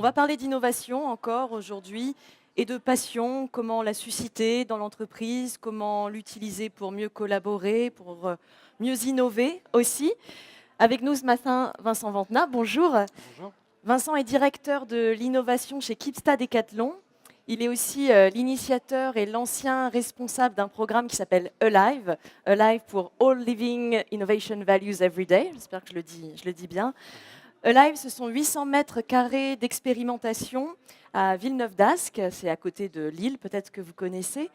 va parler d'innovation encore aujourd'hui et de passion, comment la susciter dans l'entreprise, comment l'utiliser pour mieux collaborer, pour mieux innover aussi. Avec nous ce matin, Vincent Ventena, bonjour. Bonjour. Vincent est directeur de l'innovation chez Kipsta Decathlon. Il est aussi l'initiateur et l'ancien responsable d'un programme qui s'appelle Alive. Alive pour All Living Innovation Values Every Day. J'espère que je le dis bien. Très bien. Alive, ce sont 800 mètres carrés d'expérimentation à Villeneuve-d'Ascq. C'est à côté de Lille, peut-être que vous connaissez.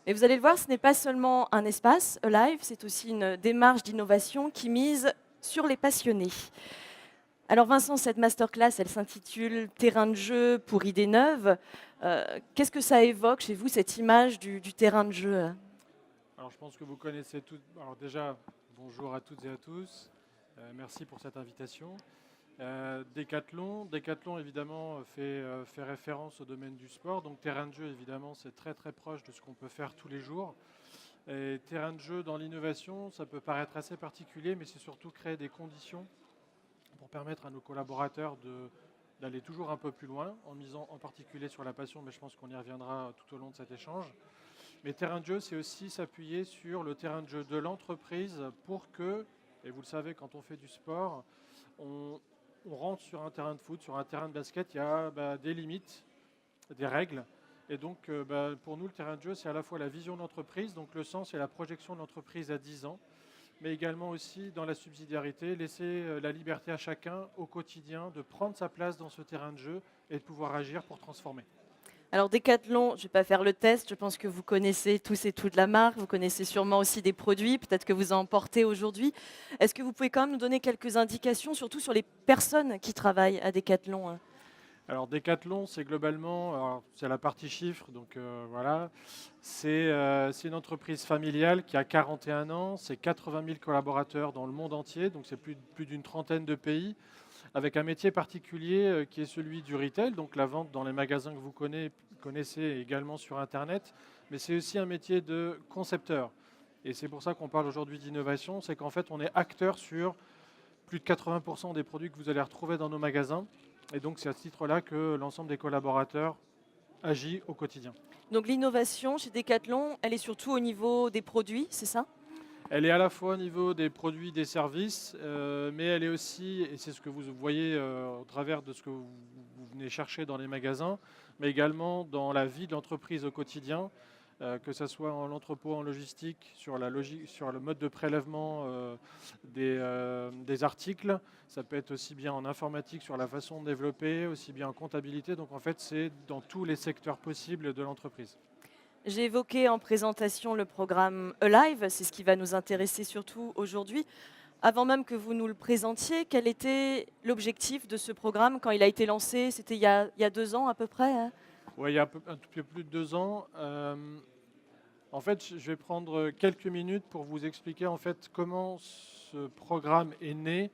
Et vous allez le voir, ce n'est pas seulement un espace. Alive, c'est aussi une démarche d'innovation qui mise sur les passionnés. Alors Vincent, cette masterclass, elle s'intitule Terrain de jeu pour idées neuves. Qu'est-ce que ça évoque chez vous, cette image du terrain de jeu? Alors, je pense que vous connaissez tout. Alors, déjà, bonjour à toutes et à tous. Merci pour cette invitation. Decathlon, évidemment, fait référence au domaine du sport. Donc, terrain de jeu, évidemment, c'est très, très proche de ce qu'on peut faire tous les jours. Et terrain de jeu dans l'innovation, ça peut paraître assez particulier, mais c'est surtout créer des conditions pour permettre à nos collaborateurs d'aller toujours un peu plus loin, en misant en particulier sur la passion, mais je pense qu'on y reviendra tout au long de cet échange. Mais terrain de jeu, c'est aussi s'appuyer sur le terrain de jeu de l'entreprise pour que, et vous le savez, quand on fait du sport, on rentre sur un terrain de foot, sur un terrain de basket, il y a des limites, des règles. Et donc, pour nous, le terrain de jeu, c'est à la fois la vision de l'entreprise, donc le sens et la projection de l'entreprise à 10 ans, mais également aussi dans la subsidiarité, laisser la liberté à chacun au quotidien de prendre sa place dans ce terrain de jeu et de pouvoir agir pour transformer. Alors Decathlon, je ne vais pas faire le test, je pense que vous connaissez tous et toutes la marque, vous connaissez sûrement aussi des produits, peut-être que vous en portez aujourd'hui. Est-ce que vous pouvez quand même nous donner quelques indications, surtout sur les personnes qui travaillent à Decathlon? Alors Decathlon, c'est globalement, c'est la partie chiffres, donc voilà, c'est une entreprise familiale qui a 41 ans, c'est 80 000 collaborateurs dans le monde entier, donc c'est plus d'une trentaine de pays, avec un métier particulier qui est celui du retail, donc la vente dans les magasins que vous connaissez également sur Internet, mais c'est aussi un métier de concepteur. Et c'est pour ça qu'on parle aujourd'hui d'innovation, c'est qu'en fait on est acteur sur plus de 80% des produits que vous allez retrouver dans nos magasins. Et donc, c'est à ce titre-là que l'ensemble des collaborateurs agit au quotidien. Donc l'innovation chez Decathlon, elle est surtout au niveau des produits, c'est ça? Elle est à la fois au niveau des produits, des services, mais elle est aussi, et c'est ce que vous voyez au travers de ce que vous venez chercher dans les magasins, mais également dans la vie de l'entreprise au quotidien, que ce soit en l'entrepôt, en logistique, sur le mode de prélèvement des articles. Ça peut être aussi bien en informatique, sur la façon de développer, aussi bien en comptabilité. Donc en fait, c'est dans tous les secteurs possibles de l'entreprise. J'ai évoqué en présentation le programme Alive, c'est ce qui va nous intéresser surtout aujourd'hui. Avant même que vous nous le présentiez, quel était l'objectif de ce programme quand il a été lancé? C'était il y a 2 ans à peu près, hein? Oui, il y a un tout petit peu plus de 2 ans. En fait, je vais prendre quelques minutes pour vous expliquer en fait comment ce programme est né.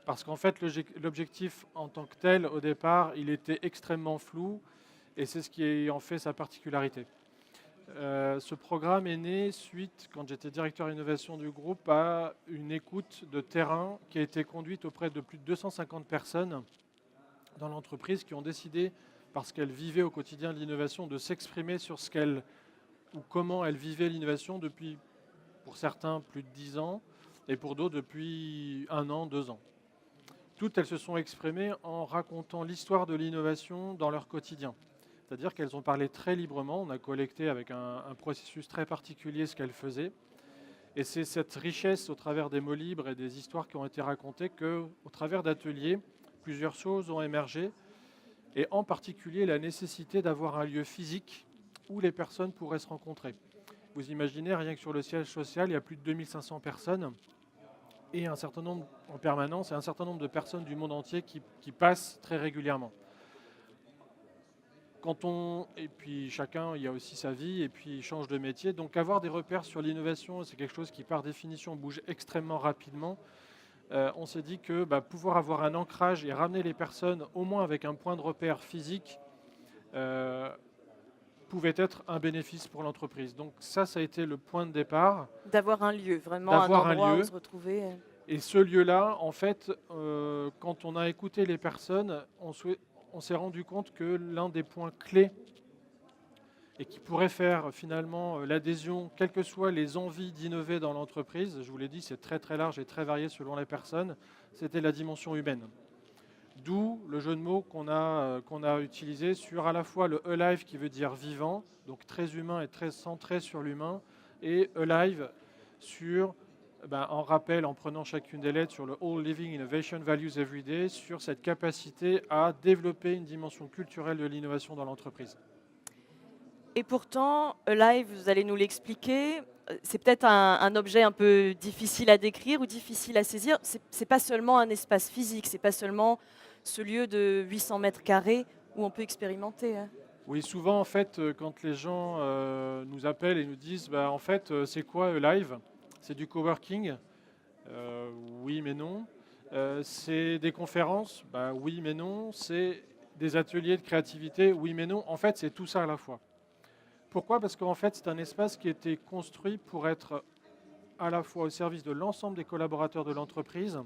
Parce qu'en fait, l'objectif en tant que tel, au départ, il était extrêmement flou et c'est ce qui en fait sa particularité. Ce programme est né suite, quand j'étais directeur innovation du groupe, à une écoute de terrain qui a été conduite auprès de plus de 250 personnes dans l'entreprise qui ont décidé, parce qu'elles vivaient au quotidien de l'innovation, de s'exprimer sur ce qu'elles ou comment elles vivaient l'innovation depuis, pour certains, plus de 10 ans et pour d'autres depuis 1 an, 2 ans. Toutes, elles se sont exprimées en racontant l'histoire de l'innovation dans leur quotidien. C'est-à-dire qu'elles ont parlé très librement. On a collecté avec un processus très particulier ce qu'elles faisaient. Et c'est cette richesse au travers des mots libres et des histoires qui ont été racontées qu'au travers d'ateliers, plusieurs choses ont émergé. Et en particulier la nécessité d'avoir un lieu physique où les personnes pourraient se rencontrer. Vous imaginez, rien que sur le siège social, il y a plus de 2500 personnes et un certain nombre en permanence et un certain nombre de personnes du monde entier qui passent très régulièrement. Et puis chacun, il y a aussi sa vie et puis il change de métier. Donc avoir des repères sur l'innovation, c'est quelque chose qui par définition bouge extrêmement rapidement. On s'est dit que pouvoir avoir un ancrage et ramener les personnes au moins avec un point de repère physique pouvait être un bénéfice pour l'entreprise. Donc ça a été le point de départ. D'avoir un lieu, vraiment un D'avoir un endroit où lieu. se retrouver. Et ce lieu-là, en fait, quand on a écouté les personnes, on s'est rendu compte que l'un des points clés et qui pourrait faire finalement l'adhésion, quelles que soient les envies d'innover dans l'entreprise, je vous l'ai dit, c'est très très large et très varié selon les personnes, c'était la dimension humaine. D'où le jeu de mots qu'on a utilisé sur à la fois le alive qui veut dire vivant, donc très humain et très centré sur l'humain, et alive en rappel, en prenant chacune des lettres sur le All Living Innovation Values Everyday, sur cette capacité à développer une dimension culturelle de l'innovation dans l'entreprise. Et pourtant, Alive, vous allez nous l'expliquer, c'est peut-être un objet un peu difficile à décrire ou difficile à saisir. C'est pas seulement un espace physique, c'est pas seulement ce lieu de 800 mètres carrés où on peut expérimenter, hein. Oui, souvent, en fait, quand les gens nous appellent et nous disent, en fait, c'est quoi Alive? C'est du coworking? Oui, mais non. C'est des conférences? Oui, mais non. C'est des ateliers de créativité? Oui, mais non. En fait, c'est tout ça à la fois. Pourquoi? Parce qu'en fait, c'est un espace qui a été construit pour être à la fois au service de l'ensemble des collaborateurs de l'entreprise,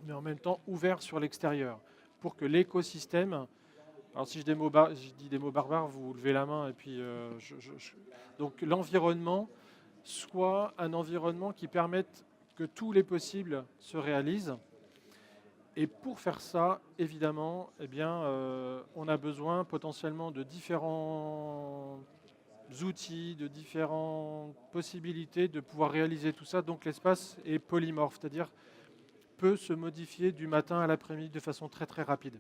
mais en même temps ouvert sur l'extérieur, pour que l'écosystème... Alors si je dis des mots barbares, vous levez la main, et puis donc l'environnement soit un environnement qui permette que tous les possibles se réalisent. Et pour faire ça, évidemment, on a besoin potentiellement de différents outils, de différentes possibilités de pouvoir réaliser tout ça. Donc l'espace est polymorphe, c'est-à-dire peut se modifier du matin à l'après-midi de façon très très rapide.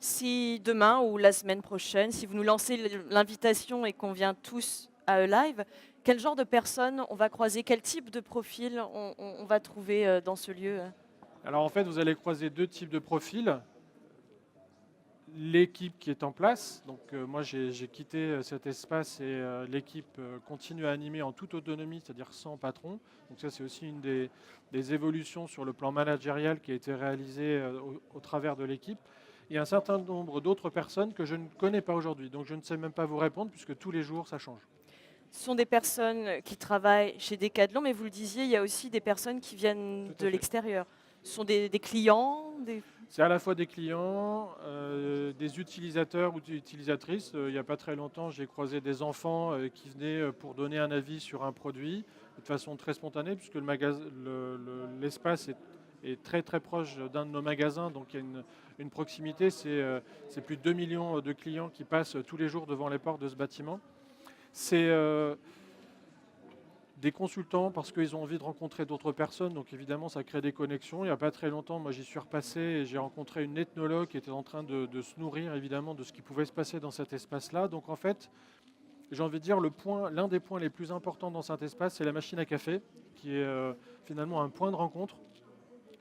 Si demain ou la semaine prochaine, si vous nous lancez l'invitation et qu'on vient tous à Alive, quel genre de personnes on va croiser? Quel type de profil on va trouver dans ce lieu? Alors en fait, vous allez croiser deux types de profils. L'équipe qui est en place, donc moi j'ai quitté cet espace et l'équipe continue à animer en toute autonomie, c'est-à-dire sans patron. Donc ça c'est aussi une des évolutions sur le plan managérial qui a été réalisée au travers de l'équipe. Il y a un certain nombre d'autres personnes que je ne connais pas aujourd'hui, donc je ne sais même pas vous répondre puisque tous les jours ça change. Ce sont des personnes qui travaillent chez Decathlon, mais vous le disiez, il y a aussi des personnes qui viennent Tout de à fait. l'extérieur. Ce sont des clients, C'est à la fois des clients, des utilisateurs ou des utilisatrices. Il n'y a pas très longtemps, j'ai croisé des enfants qui venaient pour donner un avis sur un produit de façon très spontanée, puisque l'espace est très très proche d'un de nos magasins, donc il y a une proximité. C'est plus de 2 millions de clients qui passent tous les jours devant les portes de ce bâtiment. C'est des consultants parce qu'ils ont envie de rencontrer d'autres personnes, donc évidemment ça crée des connexions. Il n'y a pas très longtemps, moi j'y suis repassé et j'ai rencontré une ethnologue qui était en train de se nourrir évidemment de ce qui pouvait se passer dans cet espace-là. Donc en fait, j'ai envie de dire l'un des points les plus importants dans cet espace, c'est la machine à café, qui est finalement un point de rencontre,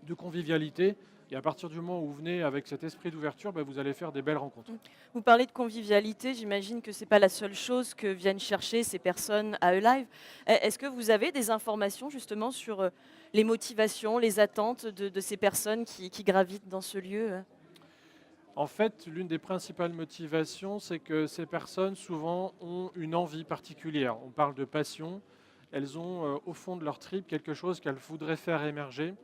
de convivialité. Et à partir du moment où vous venez avec cet esprit d'ouverture, vous allez faire des belles rencontres. Vous parlez de convivialité, j'imagine que ce n'est pas la seule chose que viennent chercher ces personnes à Alive. Est-ce que vous avez des informations justement sur les motivations, les attentes de ces personnes qui gravitent dans ce lieu? En fait, l'une des principales motivations, c'est que ces personnes souvent ont une envie particulière. On parle de passion. Elles ont au fond de leur trip quelque chose qu'elles voudraient faire émerger.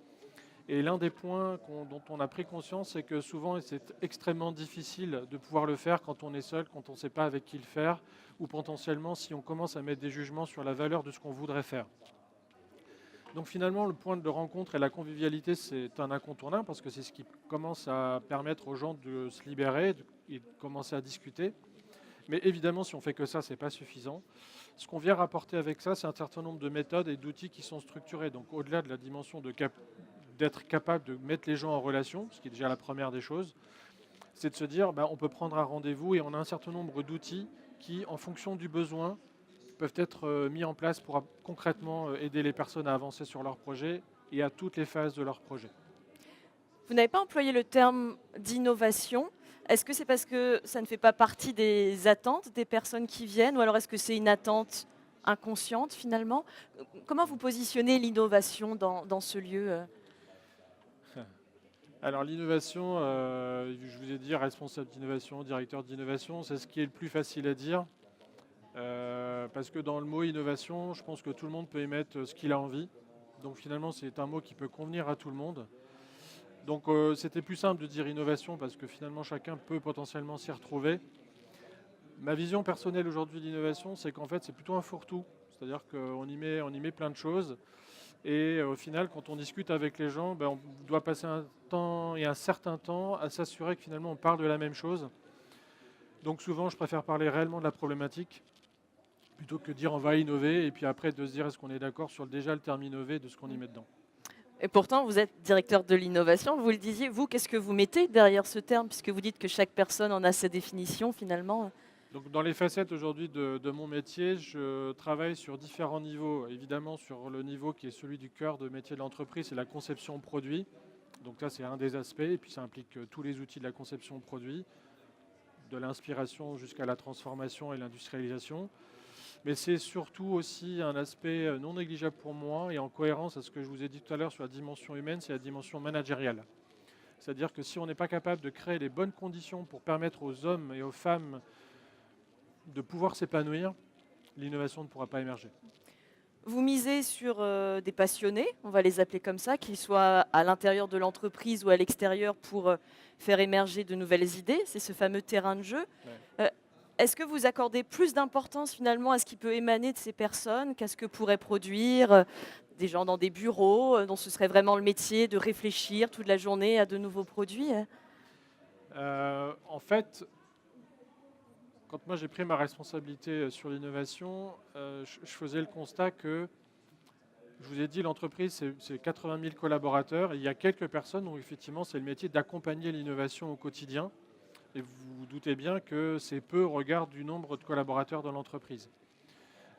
Et l'un des points dont on a pris conscience, c'est que souvent c'est extrêmement difficile de pouvoir le faire quand on est seul, quand on ne sait pas avec qui le faire, ou potentiellement si on commence à mettre des jugements sur la valeur de ce qu'on voudrait faire. Donc finalement, le point de rencontre et la convivialité, c'est un incontournable parce que c'est ce qui commence à permettre aux gens de se libérer et de commencer à discuter. Mais évidemment, si on fait que ça, ce n'est pas suffisant. Ce qu'on vient rapporter avec ça, c'est un certain nombre de méthodes et d'outils qui sont structurés. Donc au-delà de la dimension d'être capable de mettre les gens en relation, ce qui est déjà la première des choses, c'est de se dire on peut prendre un rendez-vous et on a un certain nombre d'outils qui, en fonction du besoin, peuvent être mis en place pour concrètement aider les personnes à avancer sur leur projet et à toutes les phases de leur projet. Vous n'avez pas employé le terme d'innovation. Est-ce que c'est parce que ça ne fait pas partie des attentes des personnes qui viennent, ou alors est-ce que c'est une attente inconsciente finalement? Comment vous positionnez l'innovation dans ce lieu? Alors l'innovation, je vous ai dit responsable d'innovation, directeur d'innovation, c'est ce qui est le plus facile à dire. Parce que dans le mot innovation, je pense que tout le monde peut y mettre ce qu'il a envie. Donc finalement, c'est un mot qui peut convenir à tout le monde. Donc c'était plus simple de dire innovation parce que finalement chacun peut potentiellement s'y retrouver. Ma vision personnelle aujourd'hui de l'innovation, c'est qu'en fait c'est plutôt un fourre-tout. C'est-à-dire qu'on y met plein de choses. Et au final, quand on discute avec les gens, ben, on doit passer un temps et un certain temps à s'assurer que finalement on parle de la même chose. Donc souvent, je préfère parler réellement de la problématique plutôt que de dire on va innover et puis après de se dire est-ce qu'on est d'accord sur déjà le terme innover de ce qu'on y met dedans. Et pourtant, vous êtes directeur de l'innovation, vous le disiez. Vous, qu'est-ce que vous mettez derrière ce terme, puisque vous dites que chaque personne en a sa définition finalement? Donc, dans les facettes aujourd'hui de mon métier, je travaille sur différents niveaux. Évidemment, sur le niveau qui est celui du cœur de métier de l'entreprise, c'est la conception produit. Donc ça, c'est un des aspects. Et puis ça implique tous les outils de la conception produit, de l'inspiration jusqu'à la transformation et l'industrialisation. Mais c'est surtout aussi un aspect non négligeable pour moi et en cohérence à ce que je vous ai dit tout à l'heure sur la dimension humaine, c'est la dimension managériale. C'est-à-dire que si on n'est pas capable de créer les bonnes conditions pour permettre aux hommes et aux femmes de pouvoir s'épanouir, l'innovation ne pourra pas émerger. Vous misez sur des passionnés, on va les appeler comme ça, qu'ils soient à l'intérieur de l'entreprise ou à l'extérieur pour faire émerger de nouvelles idées. C'est ce fameux terrain de jeu. Ouais. Euh, Est-ce que vous accordez plus d'importance finalement à ce qui peut émaner de ces personnes qu'à ce que pourraient produire des gens dans des bureaux dont ce serait vraiment le métier de réfléchir toute la journée à de nouveaux produits? En fait, quand moi j'ai pris ma responsabilité sur l'innovation, je faisais le constat que, je vous ai dit, l'entreprise c'est 80 000 collaborateurs et il y a quelques personnes où effectivement c'est le métier d'accompagner l'innovation au quotidien. Et vous vous doutez bien que c'est peu au regard du nombre de collaborateurs dans l'entreprise.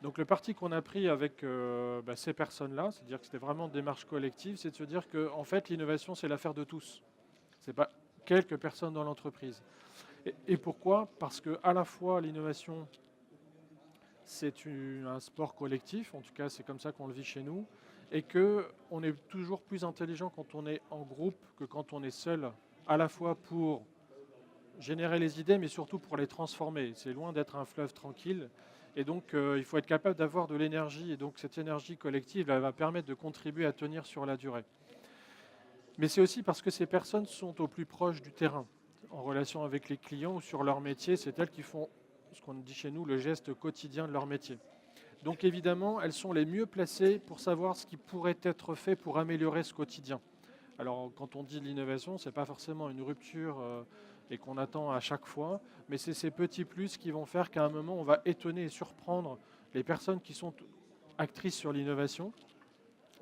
Donc le parti qu'on a pris avec ces personnes-là, c'est-à-dire que c'était vraiment une démarche collective, c'est de se dire que en fait, l'innovation, c'est l'affaire de tous. Ce n'est pas quelques personnes dans l'entreprise. Et pourquoi? Parce que à la fois l'innovation, c'est un sport collectif, en tout cas c'est comme ça qu'on le vit chez nous, et qu'on est toujours plus intelligent quand on est en groupe que quand on est seul, à la fois pour générer les idées, mais surtout pour les transformer. C'est loin d'être un fleuve tranquille. Et donc, il faut être capable d'avoir de l'énergie. Et donc, cette énergie collective, elle va permettre de contribuer à tenir sur la durée. Mais c'est aussi parce que ces personnes sont au plus proche du terrain, en relation avec les clients ou sur leur métier. C'est elles qui font ce qu'on dit chez nous, le geste quotidien de leur métier. Donc, évidemment, elles sont les mieux placées pour savoir ce qui pourrait être fait pour améliorer ce quotidien. Alors, quand on dit l'innovation, ce n'est pas forcément une rupture et qu'on attend à chaque fois, mais c'est ces petits plus qui vont faire qu'à un moment, on va étonner et surprendre les personnes qui sont actrices sur l'innovation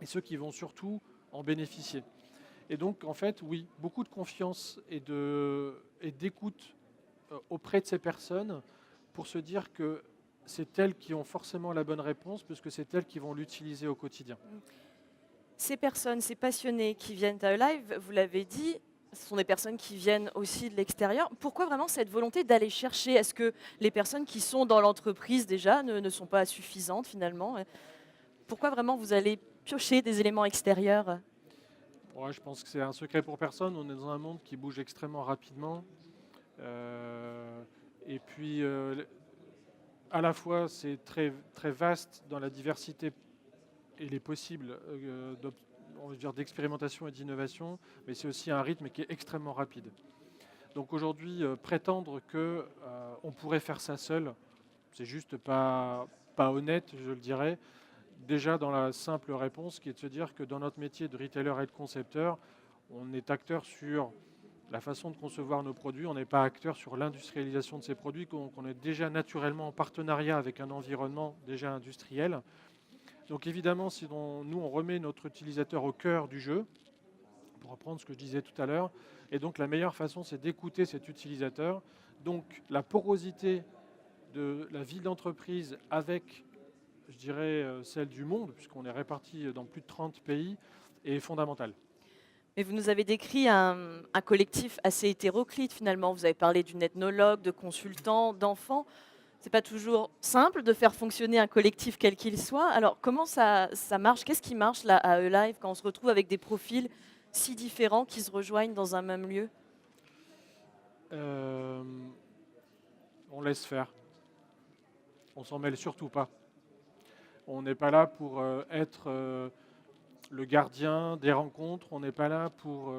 et ceux qui vont surtout en bénéficier. Et donc, en fait, oui, beaucoup de confiance et d'écoute auprès de ces personnes pour se dire que c'est elles qui ont forcément la bonne réponse, puisque c'est elles qui vont l'utiliser au quotidien. Ces personnes, ces passionnés qui viennent à Live, vous l'avez dit, ce sont des personnes qui viennent aussi de l'extérieur. Pourquoi vraiment cette volonté d'aller chercher? Est-ce que les personnes qui sont dans l'entreprise déjà ne sont pas suffisantes finalement? Pourquoi vraiment vous allez piocher des éléments extérieurs? Ouais, je pense que c'est un secret pour personne. On est dans un monde qui bouge extrêmement rapidement. Et puis, à la fois, c'est très, très vaste dans la diversité et les possibles on va dire d'expérimentation et d'innovation, mais c'est aussi un rythme qui est extrêmement rapide. Donc aujourd'hui, prétendre qu'on pourrait faire ça seul, c'est juste pas honnête, je le dirais. Déjà dans la simple réponse qui est de se dire que dans notre métier de retailer et de concepteur, on est acteur sur la façon de concevoir nos produits, on n'est pas acteur sur l'industrialisation de ces produits, qu'on est déjà naturellement en partenariat avec un environnement déjà industriel. Donc évidemment, si nous, on remet notre utilisateur au cœur du jeu, pour reprendre ce que je disais tout à l'heure, et donc la meilleure façon, c'est d'écouter cet utilisateur. Donc la porosité de la vie d'entreprise avec, je dirais, celle du monde, puisqu'on est répartis dans plus de 30 pays, est fondamentale. Mais vous nous avez décrit un collectif assez hétéroclite finalement. Vous avez parlé d'une ethnologue, de consultants, d'enfants. C'est pas toujours simple de faire fonctionner un collectif quel qu'il soit. Alors comment ça marche? Qu'est-ce qui marche là à E-Live quand on se retrouve avec des profils si différents qui se rejoignent dans un même lieu? Euh, on laisse faire. On s'en mêle surtout pas. On n'est pas là pour être le gardien des rencontres. On n'est pas là pour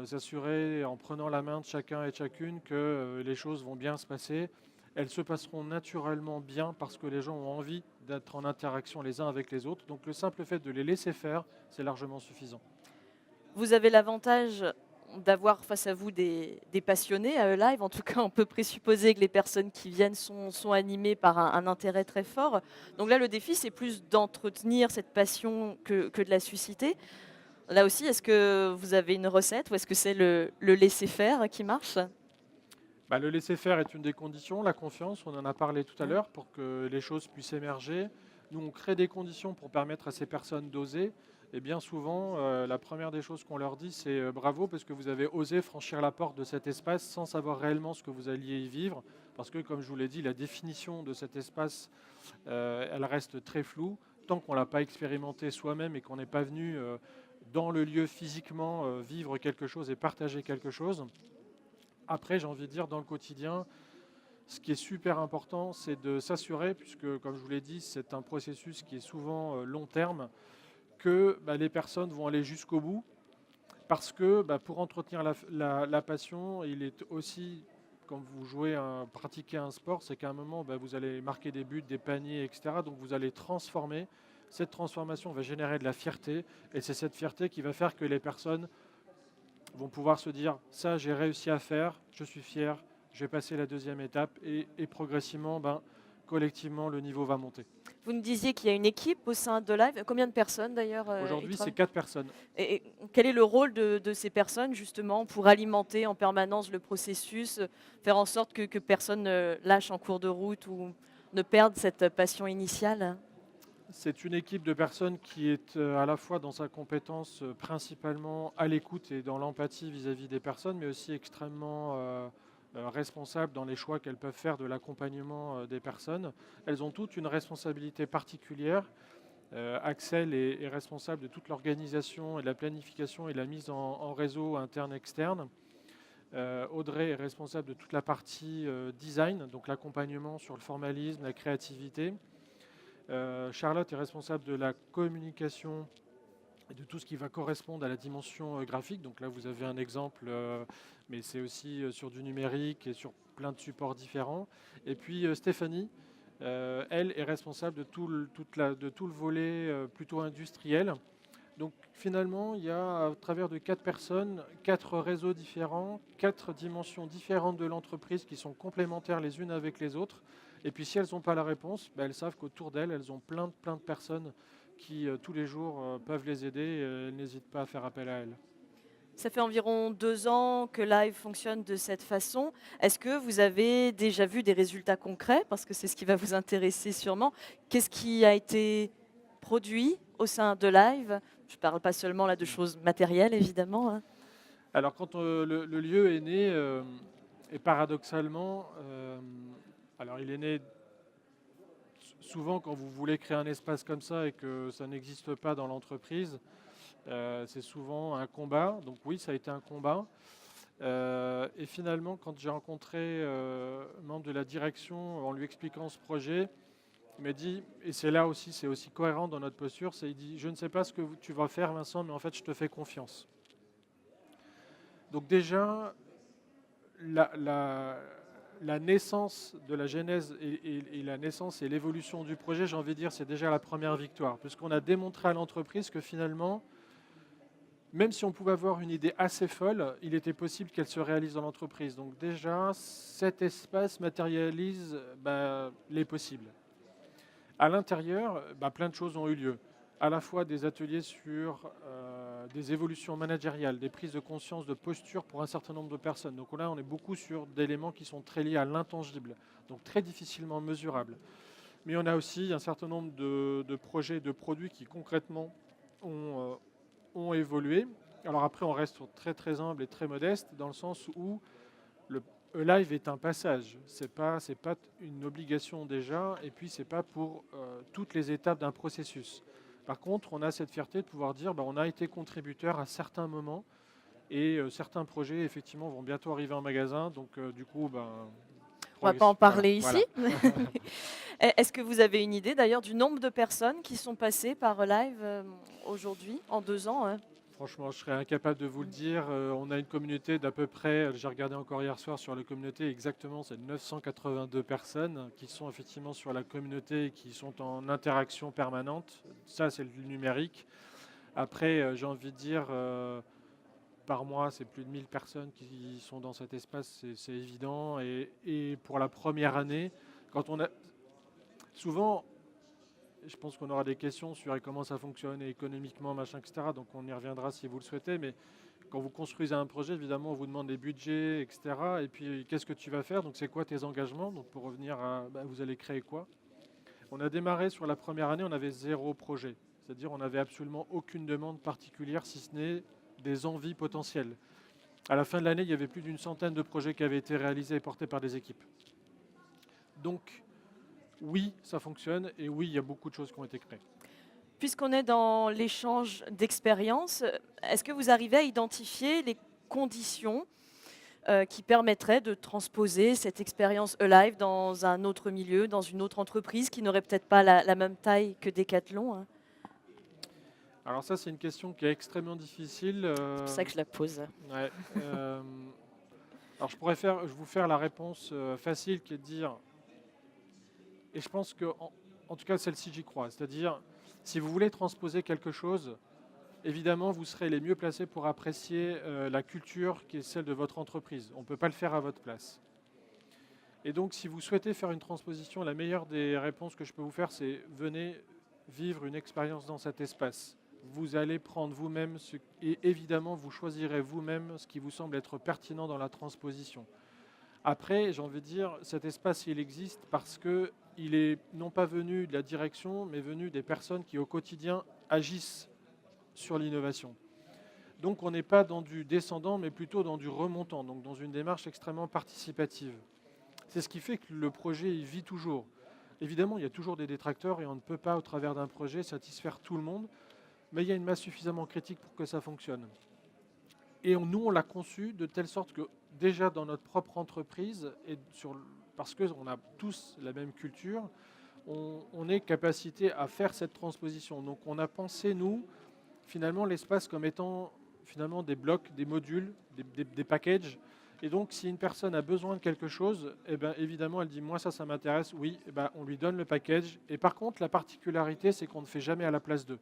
s'assurer en prenant la main de chacun et de chacune que les choses vont bien se passer. Elles se passeront naturellement bien parce que les gens ont envie d'être en interaction les uns avec les autres. Donc le simple fait de les laisser faire, c'est largement suffisant. Vous avez l'avantage d'avoir face à vous des passionnés à E-Live. En tout cas, on peut présupposer que les personnes qui viennent sont animées par un intérêt très fort. Donc là, le défi, c'est plus d'entretenir cette passion que de la susciter. Là aussi, est-ce que vous avez une recette ou est-ce que c'est le laisser-faire qui marche? Bah, le laisser faire est une des conditions, la confiance, on en a parlé tout à Mm. l'heure, pour que les choses puissent émerger. Nous, on crée des conditions pour permettre à ces personnes d'oser. Et bien souvent, la première des choses qu'on leur dit, c'est bravo parce que vous avez osé franchir la porte de cet espace sans savoir réellement ce que vous alliez y vivre. Parce que, comme je vous l'ai dit, la définition de cet espace, elle reste très floue. Tant qu'on ne l'a pas expérimenté soi-même et qu'on n'est pas venu dans le lieu physiquement vivre quelque chose et partager quelque chose. Après, j'ai envie de dire, dans le quotidien, ce qui est super important, c'est de s'assurer, puisque comme je vous l'ai dit, c'est un processus qui est souvent long terme, que les personnes vont aller jusqu'au bout, parce que pour entretenir la passion, il est aussi, quand vous jouez, pratiquez un sport, c'est qu'à un moment, vous allez marquer des buts, des paniers, etc. Donc vous allez transformer. Cette transformation va générer de la fierté, et c'est cette fierté qui va faire que les personnes vont pouvoir se dire, ça j'ai réussi à faire, je suis fier, je vais passer la deuxième étape, et progressivement, collectivement, le niveau va monter. Vous nous disiez qu'il y a une équipe au sein de Live. Combien de personnes d'ailleurs y Aujourd'hui, c'est travaillent? 4 personnes. Et quel est le rôle de ces personnes justement pour alimenter en permanence le processus, faire en sorte que personne ne lâche en cours de route ou ne perde cette passion initiale? C'est une équipe de personnes qui est à la fois dans sa compétence principalement à l'écoute et dans l'empathie vis-à-vis des personnes, mais aussi extrêmement responsable dans les choix qu'elles peuvent faire de l'accompagnement des personnes. Elles ont toutes une responsabilité particulière. Axel est responsable de toute l'organisation et de la planification et de la mise en réseau interne-externe. Audrey est responsable de toute la partie design, donc l'accompagnement sur le formalisme, la créativité. Charlotte est responsable de la communication et de tout ce qui va correspondre à la dimension graphique. Donc là, vous avez un exemple, mais c'est aussi sur du numérique et sur plein de supports différents. Et puis Stéphanie, elle est responsable de tout le volet plutôt industriel. Donc finalement, il y a à travers de 4 personnes, 4 réseaux différents, 4 dimensions différentes de l'entreprise qui sont complémentaires les unes avec les autres. Et puis si elles n'ont pas la réponse, elles savent qu'autour d'elles, elles ont plein de personnes qui tous les jours peuvent les aider. Elles n'hésitent pas à faire appel à elles. Ça fait environ 2 ans que Live fonctionne de cette façon. Est-ce que vous avez déjà vu des résultats concrets? Parce que c'est ce qui va vous intéresser sûrement. Qu'est-ce qui a été produit au sein de Live? Je ne parle pas seulement là de choses matérielles, évidemment, hein. Alors quand le lieu est né, et paradoxalement, alors il est né souvent quand vous voulez créer un espace comme ça et que ça n'existe pas dans l'entreprise, c'est souvent un combat. Donc oui, ça a été un combat. Et finalement, quand j'ai rencontré un membre de la direction en lui expliquant ce projet, il m'a dit, et c'est là aussi, c'est aussi cohérent dans notre posture, il dit, je ne sais pas ce que tu vas faire Vincent, mais en fait je te fais confiance. Donc déjà, la naissance de la genèse et la naissance et l'évolution du projet, j'ai envie de dire, c'est déjà la première victoire, puisqu'on a démontré à l'entreprise que finalement, même si on pouvait avoir une idée assez folle, il était possible qu'elle se réalise dans l'entreprise. Donc déjà, cet espace matérialise les possibles. À l'intérieur, plein de choses ont eu lieu. À la fois des ateliers sur des évolutions managériales, des prises de conscience de posture pour un certain nombre de personnes. Donc là, on est beaucoup sur d'éléments qui sont très liés à l'intangible, donc très difficilement mesurables. Mais on a aussi un certain nombre de projets, de produits qui concrètement ont évolué. Alors après, on reste très humble et très modeste, dans le sens où le live est un passage. C'est pas une obligation déjà, et puis c'est pas pour toutes les étapes d'un processus. Par contre, on a cette fierté de pouvoir dire, on a été contributeur à certains moments, et certains projets effectivement vont bientôt arriver en magasin. Donc du coup, on ne va pas en parler voilà, ici. Est-ce que vous avez une idée d'ailleurs du nombre de personnes qui sont passées par Live aujourd'hui, en 2 ans, hein? Franchement, je serais incapable de vous le dire. On a une communauté d'à peu près, j'ai regardé encore hier soir sur la communauté, exactement, c'est 982 personnes qui sont effectivement sur la communauté et qui sont en interaction permanente. Ça, c'est le numérique. Après, j'ai envie de dire, par mois, c'est plus de 1000 personnes qui sont dans cet espace, c'est évident. Et pour la première année, quand on a... Souvent, je pense qu'on aura des questions sur comment ça fonctionne économiquement, machin, etc. Donc on y reviendra si vous le souhaitez. Mais quand vous construisez un projet, évidemment, on vous demande des budgets, etc. Et puis, qu'est-ce que tu vas faire? Donc, c'est quoi tes engagements? Donc, pour revenir à, vous allez créer quoi? On a démarré sur la première année, on avait 0 projet. C'est-à-dire, on n'avait absolument aucune demande particulière, si ce n'est des envies potentielles. À la fin de l'année, il y avait plus d'une centaine de projets qui avaient été réalisés et portés par des équipes. Donc, oui, ça fonctionne et oui, il y a beaucoup de choses qui ont été créées. Puisqu'on est dans l'échange d'expériences, est-ce que vous arrivez à identifier les conditions qui permettraient de transposer cette expérience Alive dans un autre milieu, dans une autre entreprise qui n'aurait peut-être pas la même taille que Decathlon, hein? Alors ça, c'est une question qui est extrêmement difficile. C'est pour ça que je la pose. Ouais, alors je vous faire la réponse facile qui est de dire, et je pense que, en tout cas celle-ci j'y crois, c'est-à-dire si vous voulez transposer quelque chose, évidemment vous serez les mieux placés pour apprécier la culture qui est celle de votre entreprise. On ne peut pas le faire à votre place. Et donc si vous souhaitez faire une transposition, la meilleure des réponses que je peux vous faire, c'est venez vivre une expérience dans cet espace. Vous allez prendre vous-même, et évidemment vous choisirez vous-même ce qui vous semble être pertinent dans la transposition. Après, j'ai envie de dire, cet espace, il existe parce qu'il est non pas venu de la direction, mais venu des personnes qui au quotidien agissent sur l'innovation. Donc on n'est pas dans du descendant, mais plutôt dans du remontant, donc dans une démarche extrêmement participative. C'est ce qui fait que le projet il vit toujours. Évidemment, il y a toujours des détracteurs et on ne peut pas, au travers d'un projet, satisfaire tout le monde, mais il y a une masse suffisamment critique pour que ça fonctionne. Et nous, on l'a conçu de telle sorte que déjà dans notre propre entreprise, parce qu'on a tous la même culture, on est capacité à faire cette transposition. Donc on a pensé, nous, finalement, l'espace comme étant finalement des blocs, des modules, des packages. Et donc, si une personne a besoin de quelque chose, eh ben, évidemment, elle dit, moi, ça m'intéresse, oui, eh ben, on lui donne le package. Et par contre, la particularité, c'est qu'on ne fait jamais à la place d'eux.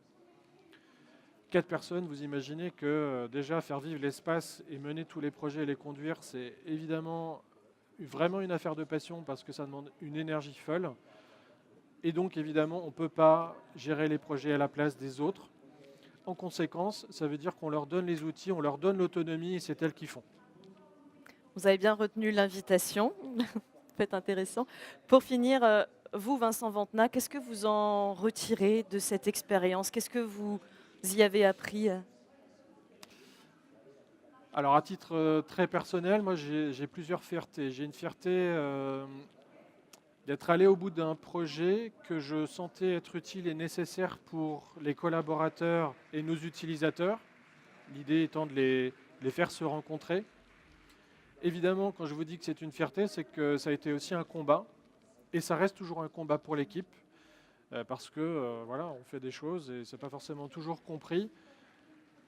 4 personnes, vous imaginez que déjà faire vivre l'espace et mener tous les projets et les conduire, c'est évidemment vraiment une affaire de passion parce que ça demande une énergie folle. Et donc évidemment, on ne peut pas gérer les projets à la place des autres. En conséquence, ça veut dire qu'on leur donne les outils, on leur donne l'autonomie et c'est elles qui font. Vous avez bien retenu l'invitation. C'est intéressant. Pour finir, vous, Vincent Vantena, qu'est-ce que vous en retirez de cette expérience? Qu'est-ce que vous y avez appris? Alors à titre très personnel, moi j'ai plusieurs fiertés. J'ai une fierté d'être allé au bout d'un projet que je sentais être utile et nécessaire pour les collaborateurs et nos utilisateurs. L'idée étant de les faire se rencontrer. Évidemment, quand je vous dis que c'est une fierté, c'est que ça a été aussi un combat. Et ça reste toujours un combat pour l'équipe. Parce que voilà, on fait des choses et ce n'est pas forcément toujours compris.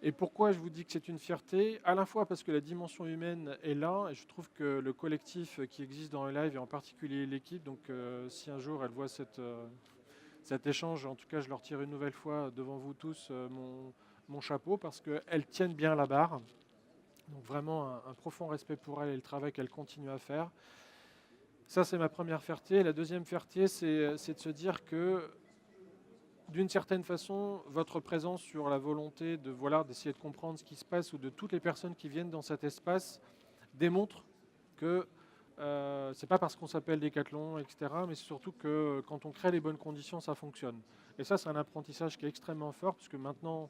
Et pourquoi je vous dis que c'est une fierté? À la fois parce que la dimension humaine est là, et je trouve que le collectif qui existe dans le live, et en particulier l'équipe, donc si un jour elle voit cet échange, en tout cas je leur tire une nouvelle fois devant vous tous mon chapeau, parce qu'elles tiennent bien la barre. Donc vraiment un profond respect pour elles et le travail qu'elles continuent à faire. Ça, c'est ma première fierté. La deuxième fierté, c'est de se dire que d'une certaine façon, votre présence sur la volonté d'essayer de comprendre ce qui se passe, ou de toutes les personnes qui viennent dans cet espace, démontre que ce n'est pas parce qu'on s'appelle Decathlon, etc., mais c'est surtout que quand on crée les bonnes conditions, ça fonctionne. Et ça, c'est un apprentissage qui est extrêmement fort, puisque maintenant,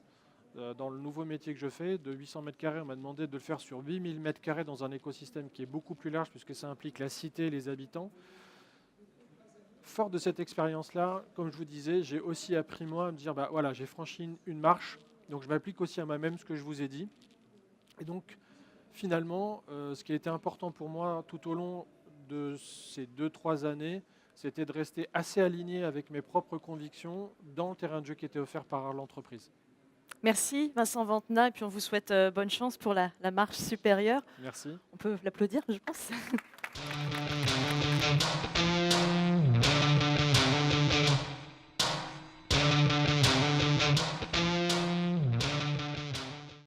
dans le nouveau métier que je fais, de 800 mètres carrés, on m'a demandé de le faire sur 8000 mètres carrés dans un écosystème qui est beaucoup plus large, puisque ça implique la cité, les habitants. Fort de cette expérience-là, comme je vous disais, j'ai aussi appris moi à me dire, voilà, j'ai franchi une marche, donc je m'applique aussi à moi-même ce que je vous ai dit. Et donc, finalement, ce qui a été important pour moi tout au long de ces 2-3 années, c'était de rester assez aligné avec mes propres convictions dans le terrain de jeu qui était offert par l'entreprise. Merci Vincent Vantena, et puis on vous souhaite bonne chance pour la marche supérieure. Merci. On peut l'applaudir, je pense.